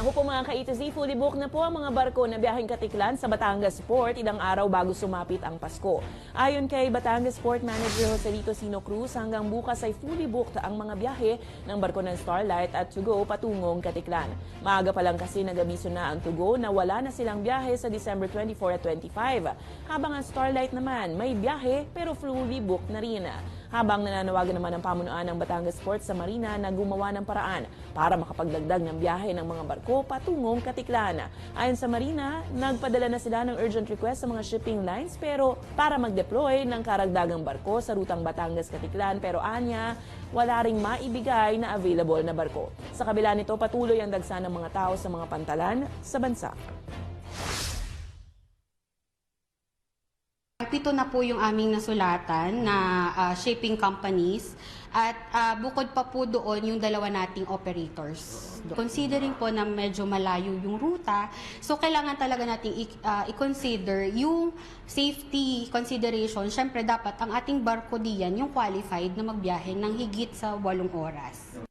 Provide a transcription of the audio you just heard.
Naku po mga ka-A to Z, fully booked na po ang mga barko na biyaheng Katiklan sa Batangas Port ilang araw bago sumapit ang Pasko. Ayon kay Batangas Port Manager Joselito Sino Cruz, hanggang bukas ay fully booked ang mga biyahe ng barko ng Starlight at To Go patungong Katiklan. Maaga pa lang kasi nag-abiso na ang To Go na wala na silang biyahe sa December 24 at 25. Habang ang Starlight naman may biyahe pero fully booked na rin. Habang nananawagan naman ang pamunuan ng Batangas Port sa Marina na gumawa ng paraan para makapagdagdag ng biyahe ng mga barko patungong Katiklan. Ayon sa Marina, nagpadala na sila ng urgent request sa mga shipping lines pero para mag-deploy ng karagdagang barko sa rutang Batangas-Katiklan pero anya, wala ring maibigay na available na barko. Sa kabila nito, patuloy ang dagsa ng mga tao sa mga pantalan sa bansa. 7 na po yung aming nasulatan na shipping companies at bukod pa po doon yung dalawa nating operators. Considering po na medyo malayo yung ruta, so kailangan talaga nating i-consider yung safety consideration. Siyempre dapat ang ating barko diyan yung qualified na magbiyahe ng higit sa 8 oras.